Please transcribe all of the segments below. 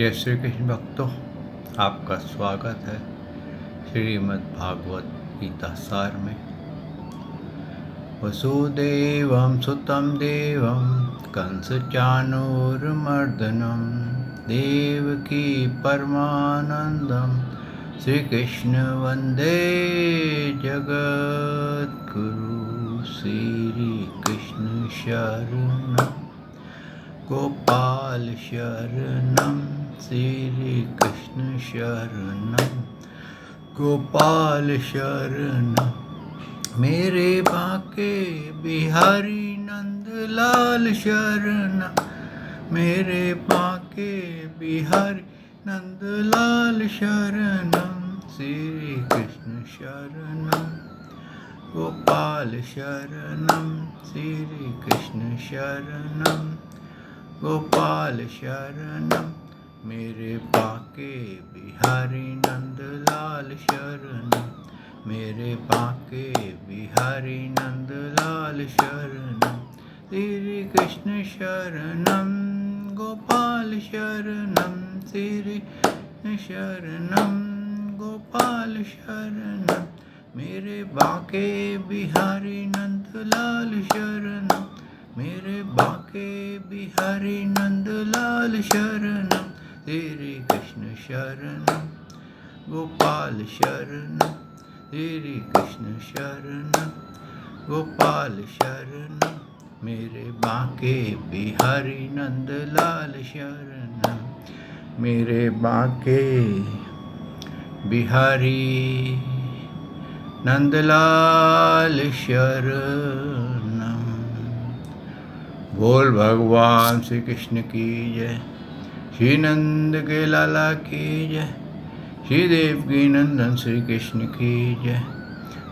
जय श्री कृष्ण भक्तों, आपका स्वागत है श्रीमद् भागवत गीता सार में। वसुदेवं सुतं देवं कंसचाणूरमर्दनं देवकी परमानंदं श्रीकृष्ण वंदे जगद्गुरु। श्री कृष्ण शरणं गोपाल शरणं, श्री कृष्ण शरणं गोपाल शरणं। मेरे बांके बिहारी नंदलाल शरणं, मेरे बांके बिहारी नंदलाल शरणं। श्री कृष्ण शरणं गोपाल शरणं, श्री कृष्ण शरणं गोपाल शरणं। मेरे बांके बिहारी नंदलाल शरणं, मेरे बांके बिहारी नंदलाल शरणं। श्री कृष्ण शरणं गोपाल शरणं, श्री कृष्ण शरणं गोपाल शरणं। मेरे बांके बिहारी नंदलाल शरणं, मेरे बांके बिहारी नंदलाल शरणं। श्री कृष्ण शरणं गोपाल शरणं, श्री कृष्ण शरणं गोपाल शरणं। मेरे बांके बिहारी नंदलाल शरणं, मेरे बांके बिहारी नंदलाल शरणं। बोल भगवान श्री कृष्ण की जय, श्री नंद के लाला की जय, श्री देवकी नंदन श्री कृष्ण की जय,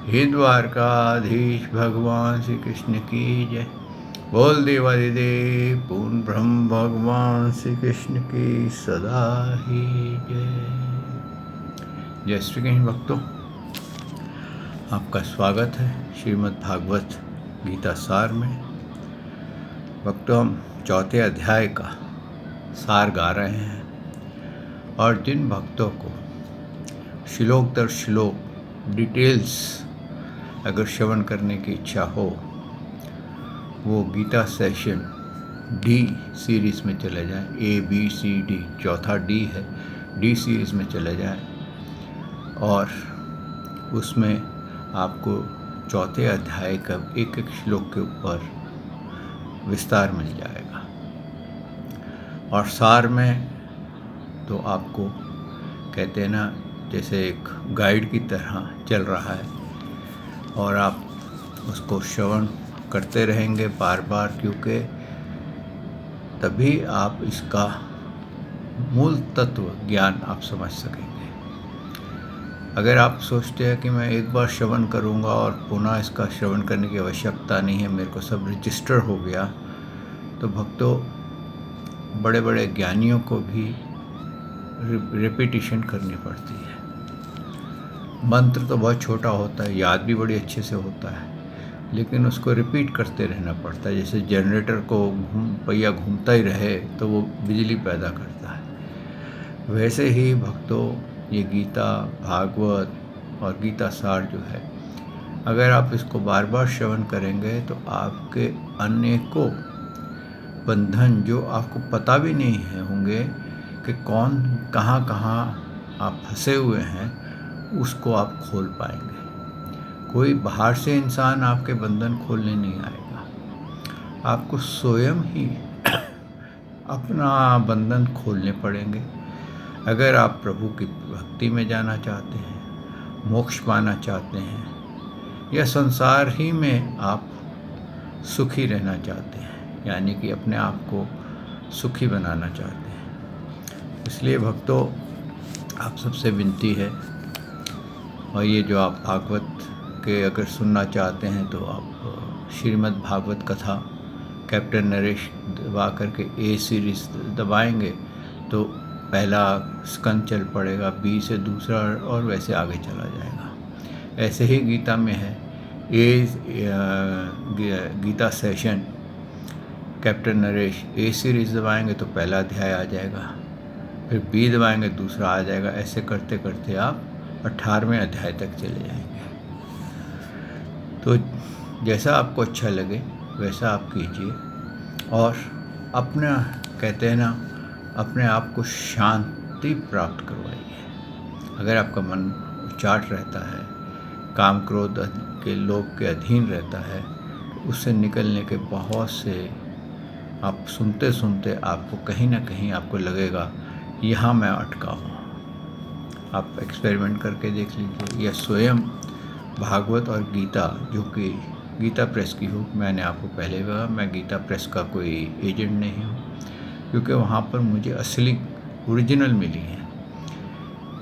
श्री द्वारकाधीश भगवान श्री कृष्ण की जय। बोल देवादिदेव पूर्ण ब्रह्म भगवान श्री कृष्ण की सदा ही जय। जय श्री कृष्ण भक्तों, आपका स्वागत है श्रीमद् भागवत गीता सार में। भक्तों, हम चौथे अध्याय का सार गा रहे हैं और जिन भक्तों को श्लोक दर श्लोक डिटेल्स अगर श्रवण करने की इच्छा हो, वो गीता सेशन डी सीरीज़ में चले जाएं। ABCD, चौथा डी है, डी सीरीज़ में चले जाएं और उसमें आपको चौथे अध्याय का एक एक श्लोक के ऊपर विस्तार मिल जाएगा। और सार में तो आपको कहते हैं ना, जैसे एक गाइड की तरह चल रहा है और आप उसको श्रवण करते रहेंगे बार बार, क्योंकि तभी आप इसका मूल तत्व ज्ञान आप समझ सकेंगे। अगर आप सोचते हैं कि मैं एक बार श्रवण करूंगा और पुनः इसका श्रवण करने की आवश्यकता नहीं है, मेरे को सब रजिस्टर हो गया, तो भक्तों बड़े बड़े ज्ञानियों को भी रिपीटिशन करनी पड़ती है। मंत्र तो बहुत छोटा होता है, याद भी बड़ी अच्छे से होता है, लेकिन उसको रिपीट करते रहना पड़ता है। जैसे जनरेटर को पहिया घूमता ही रहे तो वो बिजली पैदा करता है, वैसे ही भक्तों ये गीता भागवत और गीता सार जो है, अगर आप इसको बार बार श्रवण करेंगे तो आपके अनेकों बंधन जो आपको पता भी नहीं है होंगे कि कौन कहाँ कहाँ आप फंसे हुए हैं, उसको आप खोल पाएंगे। कोई बाहर से इंसान आपके बंधन खोलने नहीं आएगा, आपको स्वयं ही अपना बंधन खोलने पड़ेंगे। अगर आप प्रभु की भक्ति में जाना चाहते हैं, मोक्ष पाना चाहते हैं, या संसार ही में आप सुखी रहना चाहते हैं, यानी कि अपने आप को सुखी बनाना चाहते हैं। इसलिए भक्तों, आप सबसे विनती है, और ये जो आप भागवत के अगर सुनना चाहते हैं तो आप श्रीमद् भागवत कथा कैप्टन नरेश दबा करके ए सीरीज़ दबाएंगे तो पहला स्कंद चल पड़ेगा, बी से दूसरा, और वैसे आगे चला जाएगा। ऐसे ही गीता में है, Gita session captain Naresh A series दबाएंगे तो पहला अध्याय आ जाएगा, फिर बी दबाएंगे दूसरा आ जाएगा। ऐसे करते करते आप 18वें अध्याय तक चले जाएंगे। तो जैसा आपको अच्छा लगे वैसा आप कीजिए और अपना, कहते हैं ना, अपने आप को शांति प्राप्त करवाइए। अगर आपका मन उचाट रहता है, काम क्रोध के लोभ के अधीन रहता है, तो उससे निकलने के बहुत से, आप सुनते सुनते आपको कहीं ना कहीं आपको लगेगा यहाँ मैं अटका हूँ। आप एक्सपेरिमेंट करके देख लीजिए, या स्वयं भागवत और गीता, जो कि गीता प्रेस की हो, मैंने आपको पहले कहा मैं गीता प्रेस का कोई एजेंट नहीं हूँ, क्योंकि वहाँ पर मुझे असली ओरिजिनल मिली है।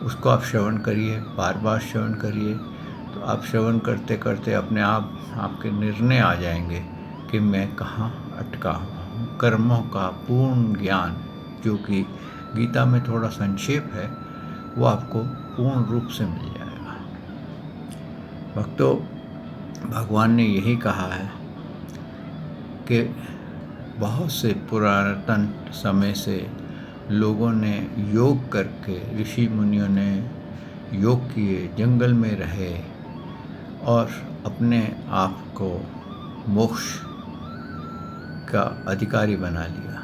उसको आप श्रवण करिए, बार बार श्रवण करिए, तो आप श्रवण करते करते अपने आप आपके निर्णय आ जाएंगे कि मैं कहाँ अटका हूँ। कर्मों का पूर्ण ज्ञान, जो कि गीता में थोड़ा संक्षेप है, वो आपको पूर्ण रूप से मिल जाएगा। भक्तों, भगवान ने यही कहा है कि बहुत से पुरातन समय से लोगों ने योग करके, ऋषि मुनियों ने योग किए, जंगल में रहे और अपने आप को मोक्ष का अधिकारी बना लिया,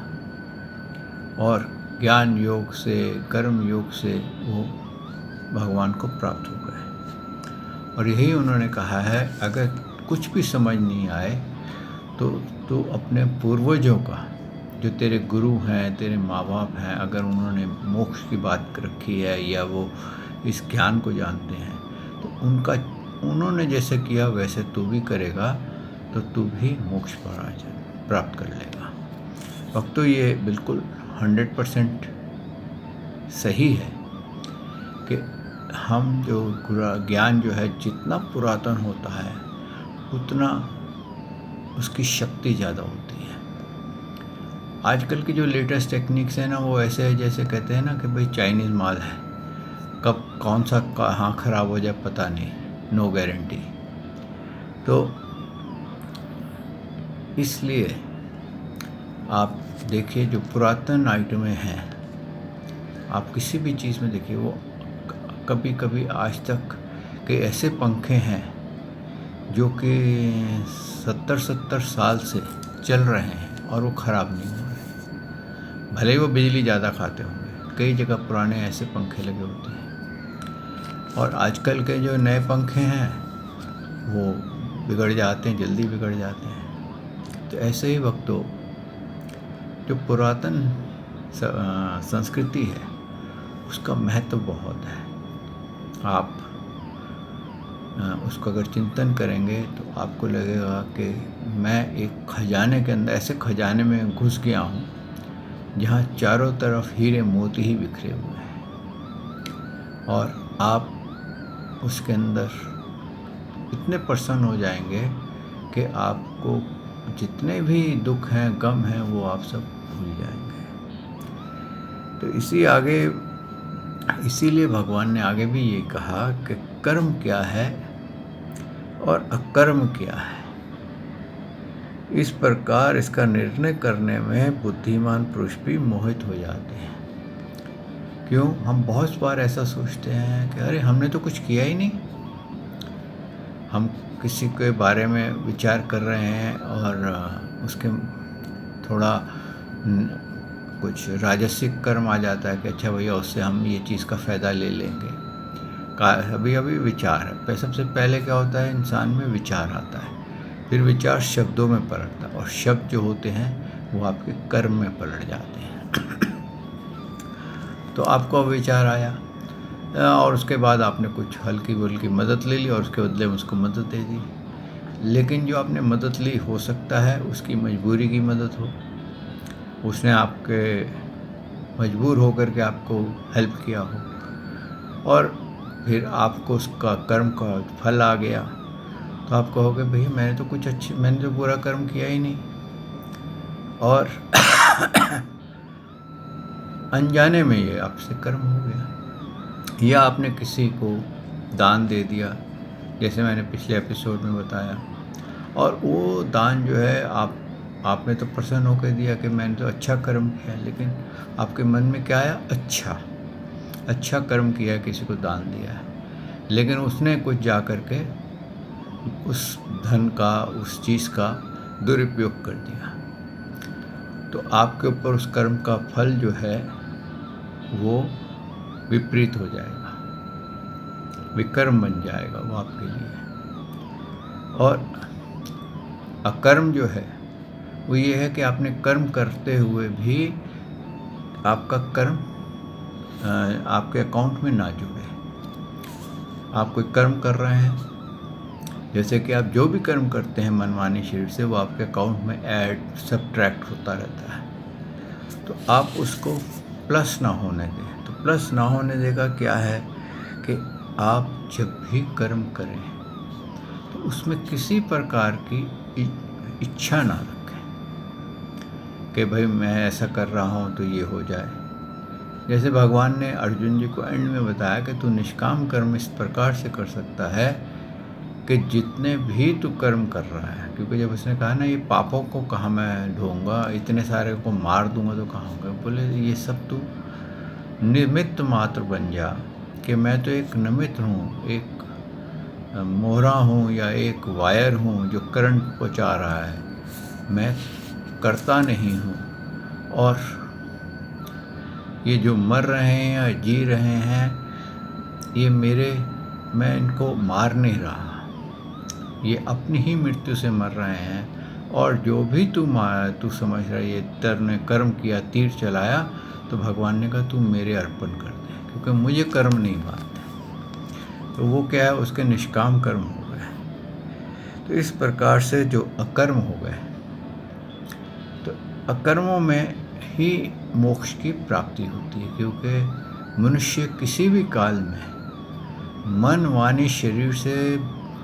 और ज्ञान योग से, कर्म योग से वो भगवान को प्राप्त हो गए। और यही उन्होंने कहा है, अगर कुछ भी समझ नहीं आए तो अपने पूर्वजों का, जो तेरे गुरु हैं, तेरे माँ बाप हैं, अगर उन्होंने मोक्ष की बात रखी है या वो इस ज्ञान को जानते हैं, तो उन्होंने जैसे किया वैसे तू भी करेगा तो तू भी मोक्ष प्राप्त कर लेगा। भक्तों, ये बिल्कुल 100% सही है कि हम जो ज्ञान जो है, जितना पुरातन होता है उतना उसकी शक्ति ज़्यादा होती है। आजकल की जो लेटेस्ट टेक्निक्स है ना, वो ऐसे है जैसे कहते हैं ना कि भाई चाइनीज़ माल है, कब कौन सा कहाँ ख़राब हो जाए पता नहीं, नो गारंटी। तो इसलिए आप देखिए, जो पुरातन आइटमें हैं, आप किसी भी चीज़ में देखिए, वो कभी कभी आज तक के ऐसे पंखे हैं जो कि 70 साल से चल रहे हैं और वो ख़राब नहीं हो रहे, भले ही वो बिजली ज़्यादा खाते होंगे। कई जगह पुराने ऐसे पंखे लगे होते हैं, और आजकल के जो नए पंखे हैं वो बिगड़ जाते हैं, जल्दी बिगड़ जाते हैं। तो ऐसे ही वक्तों, जो पुरातन संस्कृति है उसका महत्व बहुत है। आप उसको अगर चिंतन करेंगे तो आपको लगेगा कि मैं एक खजाने के अंदर, ऐसे खजाने में घुस गया हूँ जहाँ चारों तरफ हीरे मोती ही बिखरे हुए हैं, और आप उसके अंदर इतने प्रसन्न हो जाएंगे कि आपको जितने भी दुख हैं, गम हैं, वो आप सब भूल जाएंगे। तो इसीलिए भगवान ने आगे भी ये कहा कि कर्म क्या है और अकर्म क्या है। इस प्रकार इसका निर्णय करने में बुद्धिमान पुरुष भी मोहित हो जाते हैं। क्यों? हम बहुत बार ऐसा सोचते हैं कि अरे हमने तो कुछ किया ही नहीं। हम किसी के बारे में विचार कर रहे हैं और उसके थोड़ा कुछ राजसिक कर्म आ जाता है कि अच्छा भैया उससे हम ये चीज़ का फ़ायदा ले लेंगे। अभी विचार है। सबसे पहले क्या होता है, इंसान में विचार आता है, फिर विचार शब्दों में पलटता है, और शब्द जो होते हैं वो आपके कर्म में पलट जाते हैं। तो आपको विचार आया और उसके बाद आपने कुछ हल्की बुल्की मदद ले ली और उसके बदले में उसको मदद दे दी। लेकिन जो आपने मदद ली, हो सकता है उसकी मजबूरी की मदद हो, उसने आपके मजबूर होकर के आपको हेल्प किया हो, और फिर आपको उसका कर्म का फल आ गया, तो आप कहोगे भाई मैंने तो बुरा कर्म किया ही नहीं, और अनजाने में ये आपसे कर्म हो गया। या आपने किसी को दान दे दिया, जैसे मैंने पिछले एपिसोड में बताया, और वो दान जो है आप आपने तो प्रसन्न होकर दिया कि मैंने तो अच्छा कर्म किया, लेकिन आपके मन में क्या आया? अच्छा कर्म किया, किसी को दान दिया है, लेकिन उसने कुछ जा कर के उस धन का, उस चीज़ का दुरुपयोग कर दिया, तो आपके ऊपर उस कर्म का फल जो है वो विपरीत हो जाएगा, विकर्म बन जाएगा वो आपके लिए। और अकर्म जो है वो ये है कि आपने कर्म करते हुए भी आपका कर्म आपके अकाउंट में ना जुड़े। आप कोई कर्म कर रहे हैं, जैसे कि आप जो भी कर्म करते हैं मनमानी शरीर से, वो आपके अकाउंट में ऐड सब्ट्रैक्ट होता रहता है, तो आप उसको प्लस ना होने दें। तो प्लस ना होने देगा क्या है कि आप जब भी कर्म करें तो उसमें किसी प्रकार की इच्छा ना रखें कि भाई मैं ऐसा कर रहा हूँ तो ये हो जाए। जैसे भगवान ने अर्जुन जी को एंड में बताया कि तू निष्काम कर्म इस प्रकार से कर सकता है कि जितने भी तू कर्म कर रहा है, क्योंकि जब उसने कहा ना ये पापों को कहाँ मैं ढूंढूंगा, इतने सारे को मार दूंगा तो कहाँ होगा, बोले ये सब तू निमित्त मात्र बन जा, कि मैं तो एक निमित्त हूँ, एक मोहरा हूँ या एक वायर हूँ जो करंट पहुँचा रहा है, मैं करता नहीं हूँ। और ये जो मर रहे हैं या जी रहे हैं, ये मैं इनको मार नहीं रहा, ये अपनी ही मृत्यु से मर रहे हैं। और जो भी तू समझ रहा है ये ने कर्म किया, तीर चलाया, तो भगवान ने कहा तू मेरे अर्पण कर दे, क्योंकि मुझे कर्म नहीं मानते। तो वो क्या है, उसके निष्काम कर्म हो गए। तो इस प्रकार से जो अकर्म हो गए, तो अकर्मों में ही मोक्ष की प्राप्ति होती है, क्योंकि मनुष्य किसी भी काल में मन वाणी शरीर से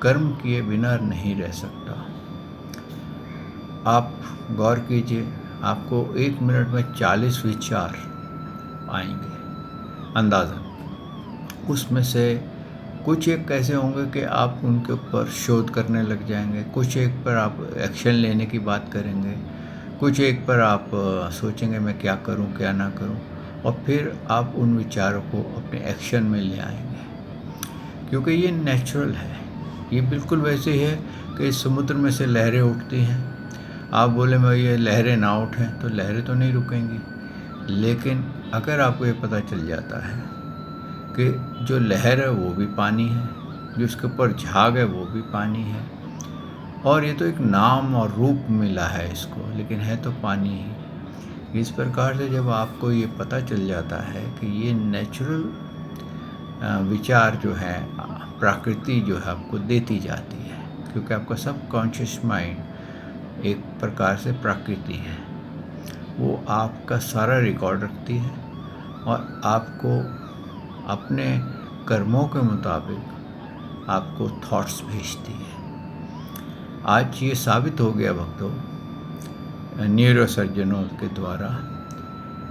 कर्म किए बिना नहीं रह सकता। आप गौर कीजिए, आपको 1 मिनट में 40 विचार आएंगे अंदाज़न। उसमें से कुछ एक कैसे होंगे कि आप उनके ऊपर शोध करने लग जाएंगे, कुछ एक पर आप एक्शन लेने की बात करेंगे, कुछ एक पर आप सोचेंगे मैं क्या करूं क्या ना करूं, और फिर आप उन विचारों को अपने एक्शन में ले आएंगे, क्योंकि ये नेचुरल है। ये बिल्कुल वैसे ही है कि समुद्र में से लहरें उठती हैं, आप बोले मैं ये लहरें ना उठें, तो लहरें तो नहीं रुकेंगी। लेकिन अगर आपको ये पता चल जाता है कि जो लहर है वो भी पानी है, जो उसके ऊपर झाग है वो भी पानी है, और ये तो एक नाम और रूप मिला है इसको, लेकिन है तो पानी ही। इस प्रकार से जब आपको ये पता चल जाता है कि ये नेचुरल विचार जो है, प्रकृति जो है आपको देती जाती है, क्योंकि आपका सबकॉन्शियस माइंड एक प्रकार से प्रकृति है, वो आपका सारा रिकॉर्ड रखती है और आपको अपने कर्मों के मुताबिक आपको थॉट्स भेजती है। आज ये साबित हो गया भक्तों, न्यूरोसर्जनों के द्वारा,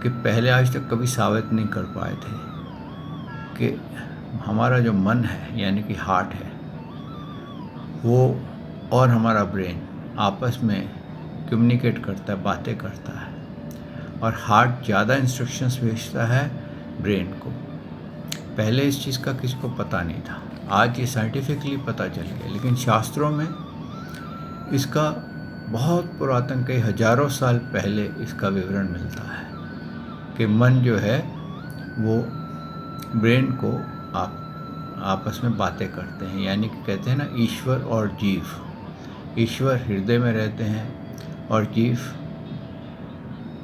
कि पहले आज तक कभी साबित नहीं कर पाए थे कि हमारा जो मन है यानी कि हार्ट है, वो और हमारा ब्रेन आपस में कम्युनिकेट करता है, बातें करता है, और हार्ट ज़्यादा इंस्ट्रक्शंस भेजता है ब्रेन को। पहले इस चीज़ का किसी को पता नहीं था, आज ये साइंटिफिकली पता चल गया। लेकिन शास्त्रों में इसका बहुत पुरातन, कई हजारों साल पहले इसका विवरण मिलता है कि मन जो है वो ब्रेन को आपस में बातें करते हैं, यानी कि कहते हैं ना ईश्वर और जीव। ईश्वर हृदय में रहते हैं और जीव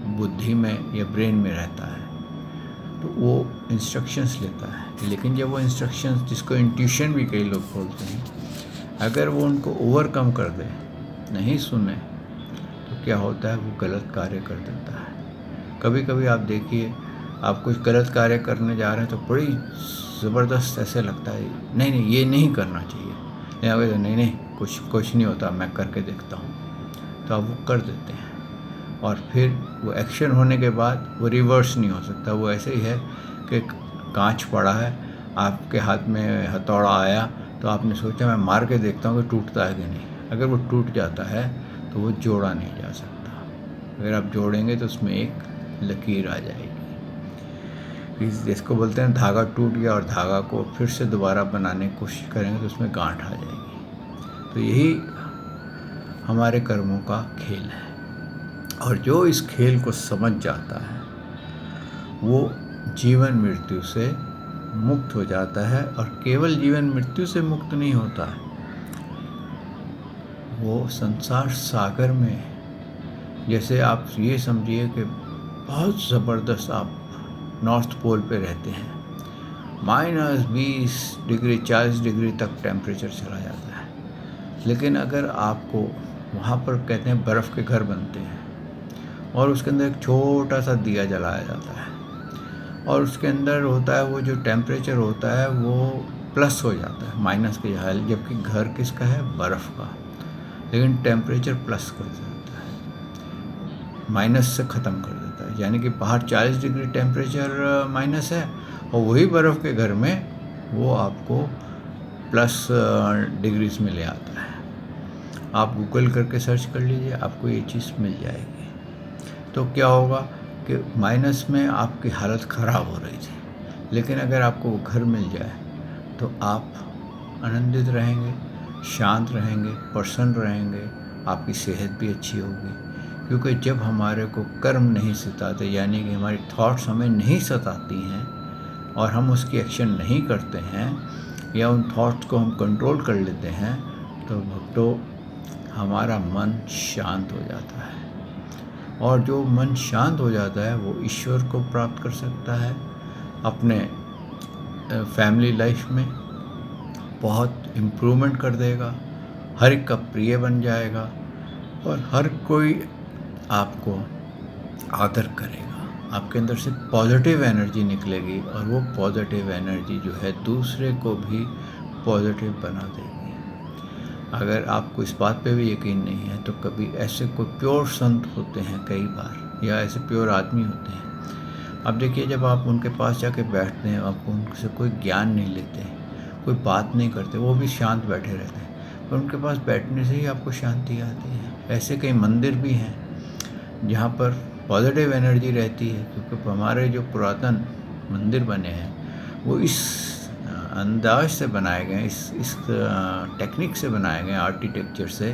बुद्धि में या ब्रेन में रहता है, तो वो इंस्ट्रक्शंस लेता है। लेकिन जब वो इंस्ट्रक्शंस, जिसको इंट्यूशन भी कई लोग बोलते हैं, अगर वो उनको ओवरकम कर दे, नहीं सुने, तो क्या होता है, वो गलत कार्य कर देता है। कभी कभी आप देखिए, आप कुछ गलत कार्य करने जा रहे हैं तो बड़ी ज़बरदस्त ऐसे लगता है, नहीं नहीं ये नहीं करना चाहिए, या नहीं कुछ नहीं होता, मैं करके देखता हूँ, तो आप वो कर देते हैं। और फिर वो एक्शन होने के बाद वो रिवर्स नहीं हो सकता। वो ऐसे ही है कि कांच पड़ा है, आपके हाथ में हथौड़ा आया, तो आपने सोचा मैं मार के देखता हूँ कि टूटता है कि नहीं। अगर वो टूट जाता है तो वो जोड़ा नहीं जा सकता। अगर आप जोड़ेंगे तो उसमें एक लकीर आ जाएगी। जिसको बोलते हैं धागा टूट गया और धागा को फिर से दोबारा बनाने की कोशिश करेंगे तो उसमें गांठ आ जाएगी। तो यही हमारे कर्मों का खेल है, और जो इस खेल को समझ जाता है वो जीवन मृत्यु से मुक्त हो जाता है। और केवल जीवन मृत्यु से मुक्त नहीं होता है, वो संसार सागर में, जैसे आप ये समझिए कि बहुत ज़बरदस्त आप नॉर्थ पोल पे रहते हैं, -20 डिग्री 40 डिग्री तक टेम्परेचर चला जाता है, लेकिन अगर आपको वहाँ पर कहते हैं बर्फ़ के घर बनते हैं और उसके अंदर एक छोटा सा दिया जलाया जाता है और उसके अंदर होता है वो जो टेम्परेचर होता है वो प्लस हो जाता है, माइनस के हाल, जबकि घर किसका है, बर्फ़ का, लेकिन टेम्परेचर प्लस कर देता है, माइनस से ख़त्म कर देता है। यानी कि बाहर 40 डिग्री टेम्परेचर माइनस है और वही बर्फ़ के घर में वो आपको प्लस डिग्रीज में ले आता है। आप गूगल करके सर्च कर लीजिए, आपको ये चीज़ मिल जाएगी। तो क्या होगा कि माइनस में आपकी हालत ख़राब हो रही थी, लेकिन अगर आपको वो घर मिल जाए तो आप आनंदित रहेंगे, शांत रहेंगे, प्रसन्न रहेंगे, आपकी सेहत भी अच्छी होगी। क्योंकि जब हमारे को कर्म नहीं सताते, यानी कि हमारी थॉट्स हमें नहीं सताती हैं और हम उसकी एक्शन नहीं करते हैं या उन थॉट्स को हम कंट्रोल कर लेते हैं, तो भक्तों हमारा मन शांत हो जाता है। और जो मन शांत हो जाता है वो ईश्वर को प्राप्त कर सकता है, अपने फैमिली लाइफ में बहुत इम्प्रूवमेंट कर देगा, हर एक का प्रिय बन जाएगा और हर कोई आपको आदर करेगा। आपके अंदर से पॉजिटिव एनर्जी निकलेगी और वो पॉजिटिव एनर्जी जो है दूसरे को भी पॉजिटिव बना देगी। अगर आपको इस बात पे भी यकीन नहीं है तो कभी ऐसे कोई प्योर संत होते हैं कई बार, या ऐसे प्योर आदमी होते हैं, अब देखिए जब आप उनके पास जाके बैठते हैं, आप उनसे कोई ज्ञान नहीं लेते, कोई बात नहीं करते, वो भी शांत बैठे रहते हैं, पर उनके पास बैठने से ही आपको शांति आती है। ऐसे कई मंदिर भी हैं जहाँ पर पॉजिटिव एनर्जी रहती है, क्योंकि हमारे जो पुरातन मंदिर बने हैं वो इस अंदाज से बनाए गए, इस टेक्निक से बनाए गए, आर्किटेक्चर से,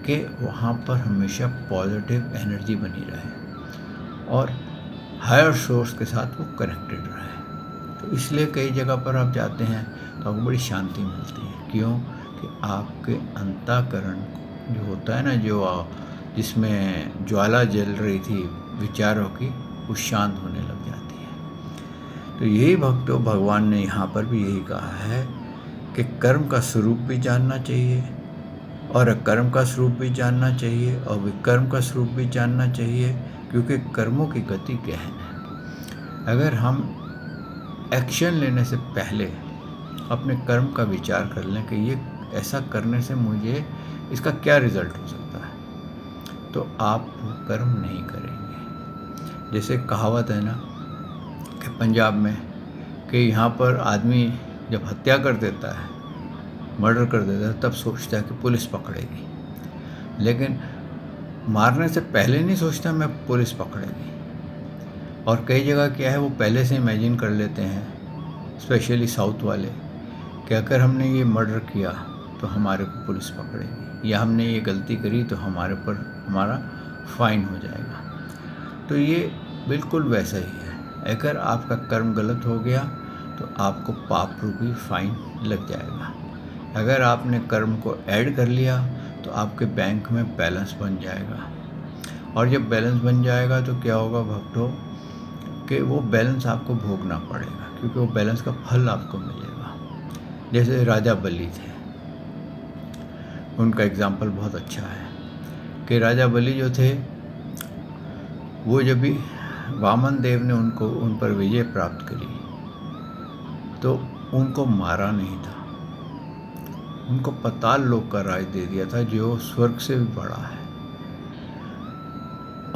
कि वहाँ पर हमेशा पॉजिटिव एनर्जी बनी रहे और हायर सोर्स के साथ वो कनेक्टेड रहे। तो इसलिए कई जगह पर आप जाते हैं तो आपको बड़ी शांति मिलती है। क्यों? कि आपके अंतःकरण जो होता है ना, जो जिसमें ज्वाला जल रही थी विचारों की, वो शांत होने लग जाती है। तो यही भक्तों भगवान ने यहाँ पर भी यही कहा है कि कर्म का स्वरूप भी जानना चाहिए और अकर्म का स्वरूप भी जानना चाहिए और विकर्म का स्वरूप भी जानना चाहिए, क्योंकि कर्मों की गति गहन है। अगर हम एक्शन लेने से पहले अपने कर्म का विचार कर लें कि ये ऐसा करने से मुझे इसका क्या रिज़ल्ट हो सकता है, तो आप वो कर्म नहीं करेंगे। जैसे कहावत है ना कि पंजाब में कि यहाँ पर आदमी जब हत्या कर देता है, मर्डर कर देता है, तब सोचता है कि पुलिस पकड़ेगी, लेकिन मारने से पहले नहीं सोचता मैं पुलिस पकड़ेगी। और कई जगह क्या है, वो पहले से इमेजिन कर लेते हैं, स्पेशली साउथ वाले, कि अगर हमने ये मर्डर किया तो हमारे को पुलिस पकड़ेगी, या हमने ये गलती करी तो हमारे पर हमारा फ़ाइन हो जाएगा। तो ये बिल्कुल वैसा ही है। अगर आपका कर्म गलत हो गया तो आपको पाप रूपी फ़ाइन लग जाएगा। अगर आपने कर्म को ऐड कर लिया तो आपके बैंक में बैलेंस बन जाएगा, और जब बैलेंस बन जाएगा तो क्या होगा भक्तों कि वो बैलेंस आपको भोगना पड़ेगा, क्योंकि वो बैलेंस का फल आपको मिलेगा। जैसे राजा बलि थे, उनका एग्जाम्पल बहुत अच्छा है कि राजा बलि जो थे, वो जब भी वामन देव ने उन पर विजय प्राप्त करी तो उनको मारा नहीं था, उनको पाताल लोक का राज दे दिया था, जो स्वर्ग से भी बड़ा है।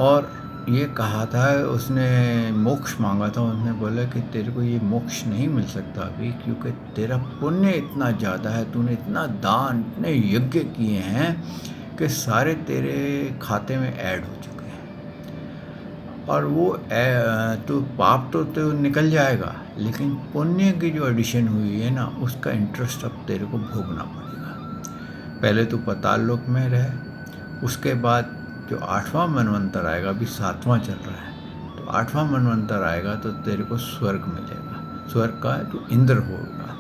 और ये कहा था, उसने मोक्ष मांगा था, उसने बोला कि तेरे को ये मोक्ष नहीं मिल सकता अभी, क्योंकि तेरा पुण्य इतना ज़्यादा है, तूने इतना दान, इतने यज्ञ किए हैं कि सारे तेरे खाते में ऐड हो चुके हैं, और वो तो पाप तो निकल जाएगा, लेकिन पुण्य की जो एडिशन हुई है ना, उसका इंटरेस्ट अब तेरे को भोगना पड़ेगा। पहले तो पाताल लोक में रहे, उसके बाद जो 8वां मनवंतर आएगा, अभी 7वां चल रहा है, तो 8वां मनवंतर आएगा तो तेरे को स्वर्ग मिलेगा। स्वर्ग का तो इंद्र होगा,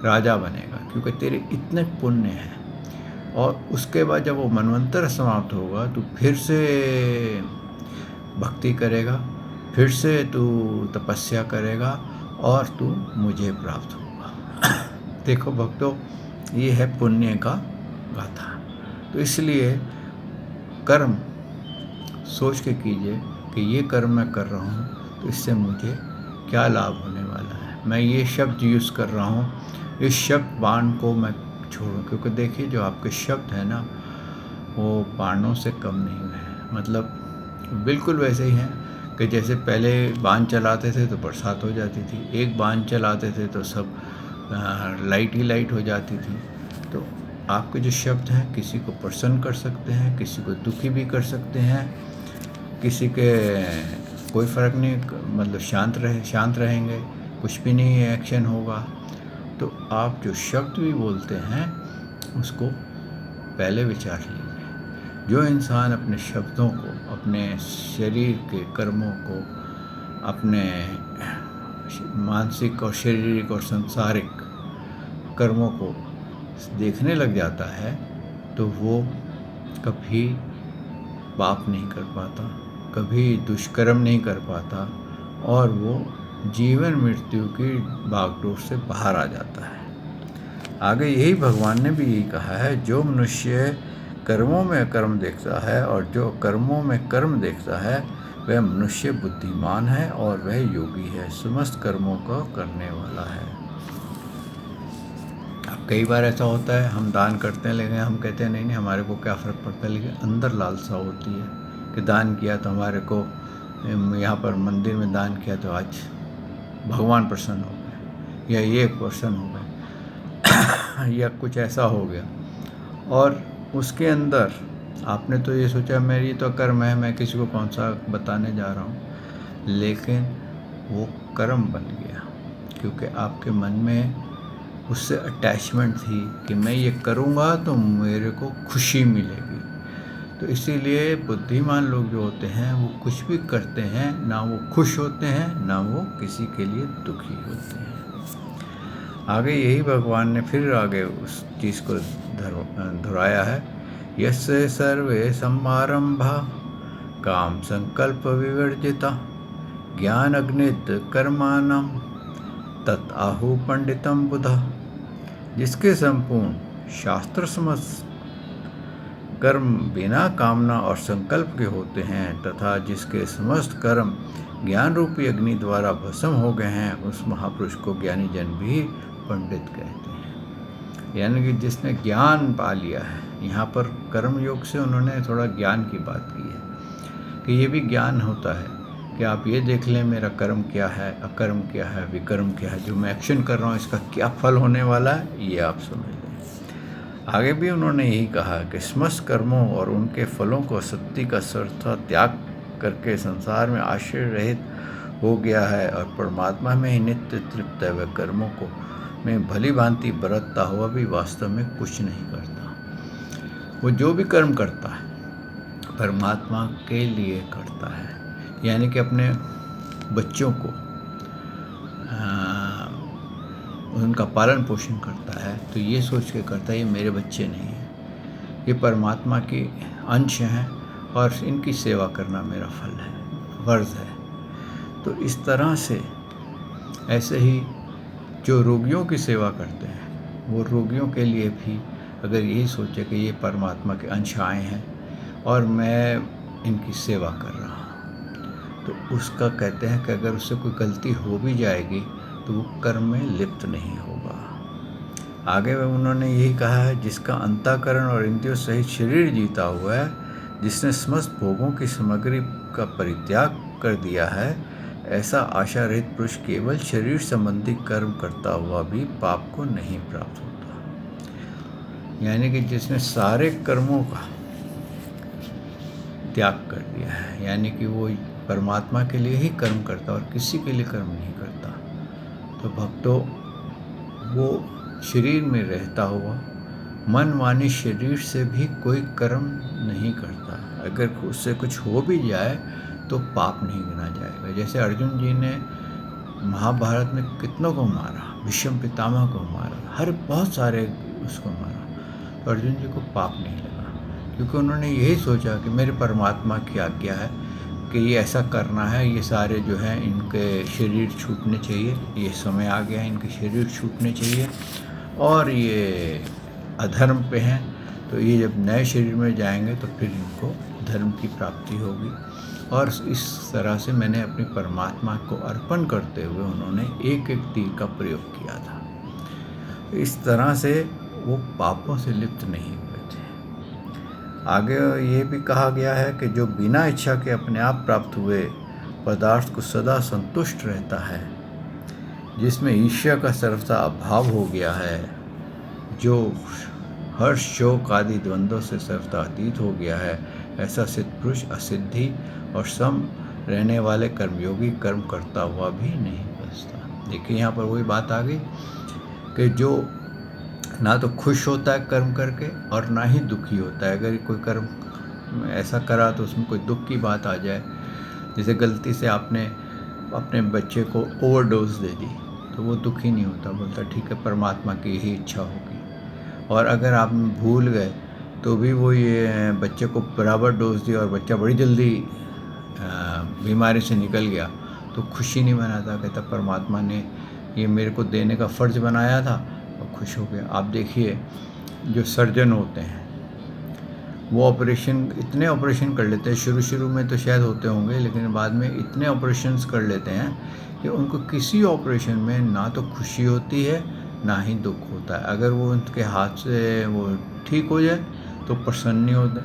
राजा बनेगा, क्योंकि तेरे इतने पुण्य हैं। और उसके बाद जब वो मनवंतर समाप्त होगा तो फिर से भक्ति करेगा, फिर से तू तपस्या करेगा और तू मुझे प्राप्त होगा। देखो भक्तों, ये है पुण्य का गाथा। तो इसलिए कर्म सोच के कीजिए कि ये कर्म मैं कर रहा हूँ तो इससे मुझे क्या लाभ होने वाला है। मैं ये शब्द यूज़ कर रहा हूँ, इस शब्द बाण को मैं छोड़ूं, क्योंकि देखिए जो आपके शब्द है ना, वो बाणों से कम नहीं है। मतलब बिल्कुल वैसे ही हैं कि जैसे पहले बाण चलाते थे तो बरसात हो जाती थी, एक बाण चलाते थे तो सब लाइट ही लाइट हो जाती थी। तो आपके जो शब्द हैं किसी को प्रसन्न कर सकते हैं, किसी को दुखी भी कर सकते हैं, किसी के कोई फ़र्क नहीं, मतलब शांत रहेंगे, कुछ भी नहीं एक्शन होगा। तो आप जो शब्द भी बोलते हैं उसको पहले विचार लीजिए। जो इंसान अपने शब्दों को, अपने शरीर के कर्मों को, अपने मानसिक और शारीरिक और सांसारिक कर्मों को देखने लग जाता है तो वो कभी पाप नहीं कर पाता, कभी दुष्कर्म नहीं कर पाता, और वो जीवन मृत्यु की भागदौड़ से बाहर आ जाता है। आगे यही भगवान ने भी यही कहा है, जो मनुष्य कर्मों में कर्म देखता है और जो कर्मों में कर्म देखता है वह मनुष्य बुद्धिमान है और वह योगी है, समस्त कर्मों का करने वाला है। अब कई बार ऐसा होता है, हम दान करते हैं लेकिन हम कहते हैं नहीं नहीं हमारे को क्या फ़र्क पड़ता है, लेकिन अंदर लालसा होती है कि दान किया तो हमारे को, यहाँ पर मंदिर में दान किया तो आज भगवान प्रसन्न हो गए, या ये प्रसन्न हो गए या कुछ ऐसा हो गया। और उसके अंदर आपने तो ये सोचा मेरी तो कर्म है, मैं किसी को कौन सा बताने जा रहा हूँ, लेकिन वो कर्म बन गया, क्योंकि आपके मन में उससे अटैचमेंट थी कि मैं ये करूँगा तो मेरे को खुशी मिलेगी। तो इसीलिए बुद्धिमान लोग जो होते हैं वो कुछ भी करते हैं, ना वो खुश होते हैं ना वो किसी के लिए दुखी होते हैं। आगे यही भगवान ने फिर आगे उस चीज़ को दोहराया है, यस्य सर्वे समारंभा काम संकल्प विवर्जिता ज्ञान अग्नित कर्माणम तत् आहु पंडितम बुधा। जिसके संपूर्ण शास्त्र समस्त कर्म बिना कामना और संकल्प के होते हैं तथा जिसके समस्त कर्म ज्ञान रूपी अग्नि द्वारा भस्म हो गए हैं, उस महापुरुष को ज्ञानी जन भी पंडित कहते हैं। यानी कि जिसने ज्ञान पा लिया है। यहाँ पर कर्म योग से उन्होंने थोड़ा ज्ञान की बात की है कि ये भी ज्ञान होता है कि आप ये देख लें मेरा कर्म क्या है, अकर्म क्या है, विकर्म क्या है, जो मैं एक्शन कर रहा हूँ इसका क्या फल होने वाला है, ये आप समझ लें। आगे भी उन्होंने यही कहा कि समस्त कर्मों और उनके फलों को सत्य का सर्वथा त्याग करके संसार में आश्रय रहित हो गया है और परमात्मा में ही नित्य तृप्त है। वह कर्मों को में भली भांति बरतता हुआ भी वास्तव में कुछ नहीं करता। वो जो भी कर्म करता है परमात्मा के लिए करता है, यानी कि अपने बच्चों को उनका पालन पोषण करता है तो ये सोच के करता है ये मेरे बच्चे नहीं हैं, ये परमात्मा के अंश हैं और इनकी सेवा करना मेरा फल है, फर्ज है। तो इस तरह से ऐसे ही जो रोगियों की सेवा करते हैं वो रोगियों के लिए भी अगर यही सोचे कि ये परमात्मा के अंश आए हैं और मैं इनकी सेवा कर रहा हूँ, तो उसका कहते हैं कि अगर उससे कोई गलती हो भी जाएगी तो वो कर्म में लिप्त नहीं होगा। आगे में उन्होंने यही कहा है, जिसका अंतःकरण और इंद्रियों सहित शरीर जीता हुआ है, जिसने समस्त भोगों की सामग्री का परित्याग कर दिया है, ऐसा आशा रहित पुरुष केवल शरीर संबंधी कर्म करता हुआ भी पाप को नहीं प्राप्त होता। यानी कि जिसने सारे कर्मों का त्याग कर दिया है, यानी कि वो परमात्मा के लिए ही कर्म करता और किसी के लिए कर्म नहीं करता। तो भक्तों, वो शरीर में रहता हुआ मन वाणी शरीर से भी कोई कर्म नहीं करता। अगर उससे कुछ हो भी जाए तो पाप नहीं गिना जाएगा। जैसे अर्जुन जी ने महाभारत में कितनों को मारा, भीष्म पितामह को मारा, हर बहुत सारे उसको मारा, तो अर्जुन जी को पाप नहीं लगा, क्योंकि उन्होंने यही सोचा कि मेरे परमात्मा की आज्ञा है कि ये ऐसा करना है, ये सारे जो हैं इनके शरीर छूटने चाहिए, ये समय आ गया है इनके शरीर छूटने चाहिए, और ये अधर्म पे हैं, तो ये जब नए शरीर में जाएंगे तो फिर इनको धर्म की प्राप्ति होगी। और इस तरह से मैंने अपनी परमात्मा को अर्पण करते हुए उन्होंने एक एक तीर का प्रयोग किया था। इस तरह से वो पापों से लिप्त नहीं हुए थे। आगे ये भी कहा गया है कि जो बिना इच्छा के अपने आप प्राप्त हुए पदार्थ को सदा संतुष्ट रहता है, जिसमें ईर्ष्या का सर्वथा अभाव हो गया है, जो हर्ष शोक आदि द्वंद्वों से सर्वथा अतीत हो गया है, ऐसा सिद्ध पुरुष असिद्धि और सम रहने वाले कर्मयोगी कर्म करता हुआ भी नहीं बचता। देखिए यहाँ पर वही बात आ गई कि जो ना तो खुश होता है कर्म करके और ना ही दुखी होता है। अगर कोई कर्म ऐसा करा तो उसमें कोई दुख की बात आ जाए, जैसे गलती से आपने अपने बच्चे को ओवरडोज दे दी, तो वो दुखी नहीं होता, बोलता ठीक है परमात्मा की यही इच्छा होगी। और अगर आप भूल गए तो भी वो ये बच्चे को बराबर डोज दिया और बच्चा बड़ी जल्दी बीमारी से निकल गया, तो खुशी नहीं मनाता, कहता परमात्मा ने ये मेरे को देने का फ़र्ज़ बनाया था और खुश हो गया। आप देखिए जो सर्जन होते हैं वो इतने ऑपरेशन कर लेते हैं, शुरू में तो शायद होते होंगे, लेकिन बाद में इतने ऑपरेशंस कर लेते हैं कि उनको किसी ऑपरेशन में ना तो खुशी होती है ना ही दुख होता है। अगर वो उनके हाथ से वो ठीक हो जाए तो प्रसन्न नहीं होते,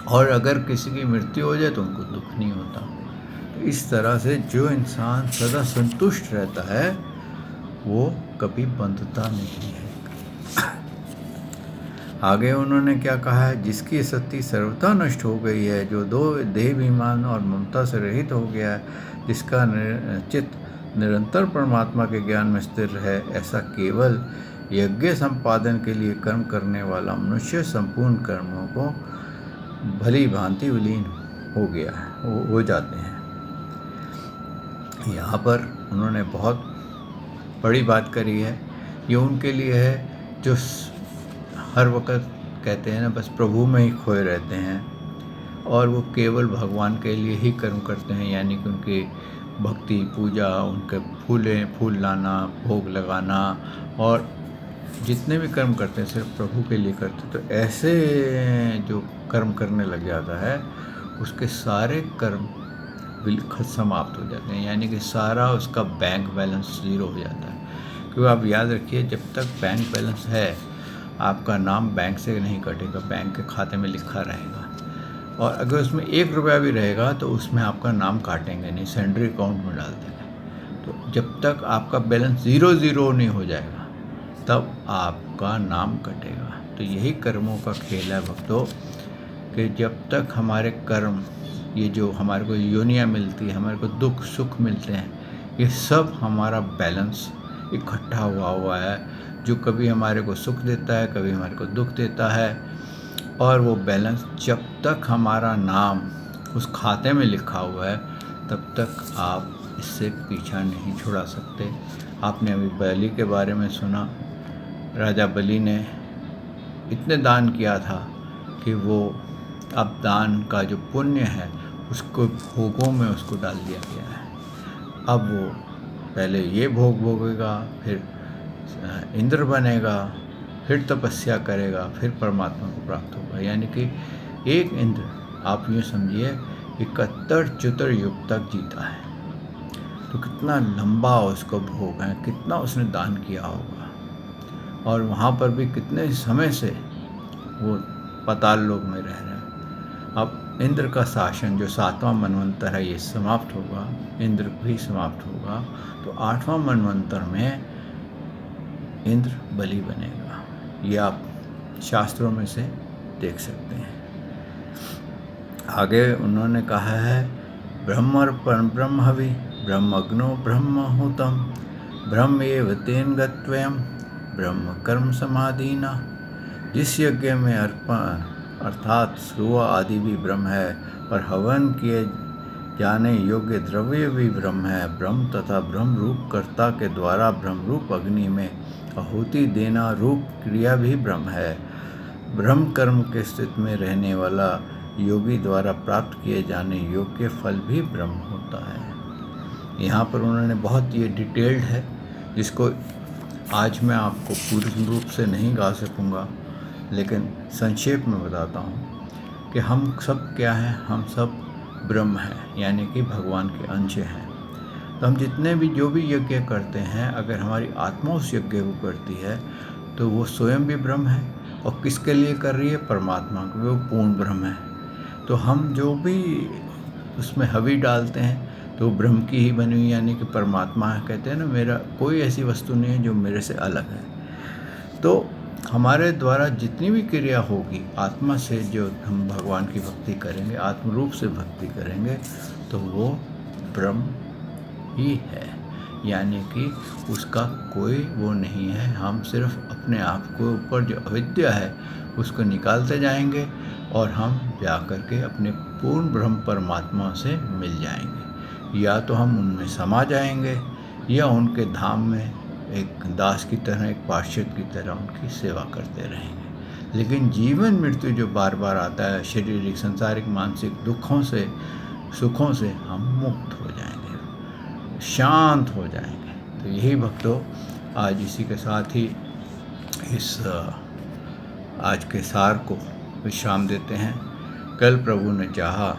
और अगर किसी की मृत्यु हो जाए तो उनको दुख नहीं होता। तो इस तरह से जो इंसान सदा संतुष्ट रहता है वो कभी बंधता नहीं है। आगे उन्होंने क्या कहा है, जिसकी सत्य सर्वथा नष्ट हो गई है, जो दो देहाभिमान और ममता से रहित हो गया है, जिसका चित्त निरंतर परमात्मा के ज्ञान में स्थिर है, ऐसा केवल यज्ञ संपादन के लिए कर्म करने वाला मनुष्य संपूर्ण कर्मों को भली भांति विलीन हो गया है, हो जाते हैं। यहाँ पर उन्होंने बहुत बड़ी बात करी है। ये उनके लिए है जो हर वक्त कहते हैं ना बस प्रभु में ही खोए रहते हैं और वो केवल भगवान के लिए ही कर्म करते हैं, यानी कि उनकी भक्ति पूजा, उनके फूल लाना, भोग लगाना और जितने भी कर्म करते हैं सिर्फ प्रभु के लिए करते हैं। तो ऐसे जो कर्म करने लग जाता है उसके सारे कर्म बिल्कुल समाप्त हो जाते हैं, यानी कि सारा उसका बैंक बैलेंस ज़ीरो हो जाता है। क्योंकि आप याद रखिए जब तक बैंक बैलेंस है आपका नाम बैंक से नहीं कटेगा, बैंक के खाते में लिखा रहेगा। और अगर उसमें 1 रुपया भी रहेगा तो उसमें आपका नाम काटेंगे नहीं, सैलरी अकाउंट में डाल देंगे। तो जब तक आपका बैलेंस ज़ीरो नहीं हो जाएगा तब आपका नाम कटेगा। तो यही कर्मों का खेल है भक्तों, कि जब तक हमारे कर्म, ये जो हमारे को योनियाँ मिलती है, हमारे को दुख सुख मिलते हैं, ये सब हमारा बैलेंस इकट्ठा हुआ है, जो कभी हमारे को सुख देता है, कभी हमारे को दुख देता है। और वो बैलेंस जब तक हमारा नाम उस खाते में लिखा हुआ है तब तक आप इससे पीछा नहीं छुड़ा सकते। आपने अभी बलि के बारे में सुना, राजा बलि ने इतने दान किया था कि वो अब दान का जो पुण्य है उसको भोगों में उसको डाल दिया गया है। अब वो पहले ये भोग भोगेगा, फिर इंद्र बनेगा, फिर तपस्या करेगा, फिर परमात्मा को प्राप्त होगा। यानी कि एक इंद्र आप यूँ समझिए 71 चतुर युग तक जीता है। तो कितना लंबा उसको भोग है, कितना उसने दान किया होगा, और वहाँ पर भी कितने समय से वो पाताल लोक में रह रहे हैं। अब इंद्र का शासन जो 7वां मनवंतर है ये समाप्त होगा, इंद्र भी समाप्त होगा, तो 8वां मनवंतर में इंद्र बलि बनेगा। ये आप शास्त्रों में से देख सकते हैं। आगे उन्होंने कहा है ब्रह्मर्पण ब्रह्मवि ब्रह्मग्नो ब्रह्महुतम ब्रह्मेव तेन गत्वयम् ब्रह्म कर्म समाधिना। जिस यज्ञ में अर्पण अर्थात सुआ आदि भी ब्रह्म है, पर हवन किए जाने योग्य द्रव्य भी ब्रह्म है। ब्रह्म तथा ब्रह्म रूप कर्ता के द्वारा ब्रह्म रूप अग्नि में आहुति देना रूप क्रिया भी ब्रह्म है। ब्रह्म कर्म के स्थिति में रहने वाला योगी द्वारा प्राप्त किए जाने योग्य फल भी ब्रह्म होता है। यहाँ पर उन्होंने बहुत ये डिटेल्ड है, जिसको आज मैं आपको पूर्ण रूप से नहीं गा सकूँगा, लेकिन संक्षेप में बताता हूँ कि हम सब क्या हैं। हम सब ब्रह्म हैं, यानी कि भगवान के अंश हैं। तो हम जितने भी जो भी यज्ञ करते हैं, अगर हमारी आत्मा उस यज्ञ को करती है तो वो स्वयं भी ब्रह्म है। और किसके लिए कर रही है? परमात्मा को, वो पूर्ण ब्रह्म है। तो हम जो भी उसमें हवि डालते हैं तो ब्रह्म की ही बनी हुई, यानी कि परमात्मा है। कहते हैं ना, मेरा कोई ऐसी वस्तु नहीं है जो मेरे से अलग है। तो हमारे द्वारा जितनी भी क्रिया होगी आत्मा से, जो हम भगवान की भक्ति करेंगे, आत्म रूप से भक्ति करेंगे, तो वो ब्रह्म ही है, यानी कि उसका कोई वो नहीं है। हम सिर्फ अपने आप को ऊपर जो अविद्या है उसको निकालते जाएंगे और हम जा कर के अपने पूर्ण ब्रह्म परमात्मा से मिल जाएंगे। या तो हम उनमें समा जाएंगे या उनके धाम में एक दास की तरह, एक पार्षद की तरह उनकी सेवा करते रहेंगे। लेकिन जीवन मृत्यु जो बार बार आता है, शारीरिक सांसारिक मानसिक दुखों से सुखों से हम मुक्त हो जाएंगे, शांत हो जाएंगे। तो यही भक्तों, आज इसी के साथ ही इस आज के सार को विश्राम देते हैं। कल प्रभु ने चाहा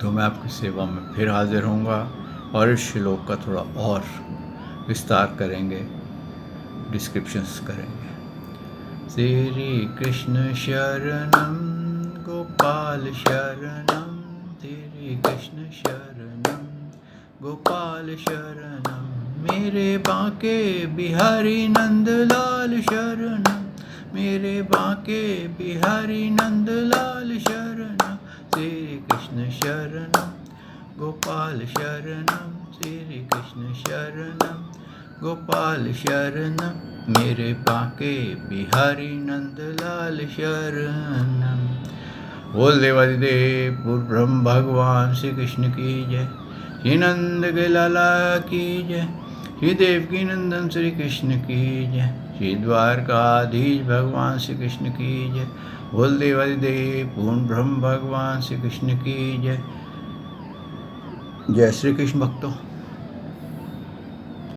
तो मैं आपकी सेवा में फिर हाजिर होऊंगा और इस श्लोक का थोड़ा और विस्तार करेंगे, डिस्क्रिप्शंस करेंगे। श्री कृष्ण शरणम गोपाल शरणम, श्री कृष्ण शरणम गोपाल शरणम, मेरे बांके बिहारी नंदलाल शरणम, मेरे बांके बिहारी नंदलाल शरणम। श्री कृष्ण शरणम गोपाल शरणम, श्री कृष्ण शरणम गोपाल शरणम, मेरे बांके बिहारी नंदलाल शरणम। बोल देवादिदेव पूर्ण ब्रह्म भगवान श्री कृष्ण की जय, श्री नंद के लाला की जय, श्री देवकी नंदन श्री कृष्ण की जय, श्री द्वारकाधीश भगवान श्री कृष्ण की जय। बोल देवादिदेव पूर्ण ब्रह्म भगवान श्री कृष्ण की जय। जय श्री कृष्ण भक्तों।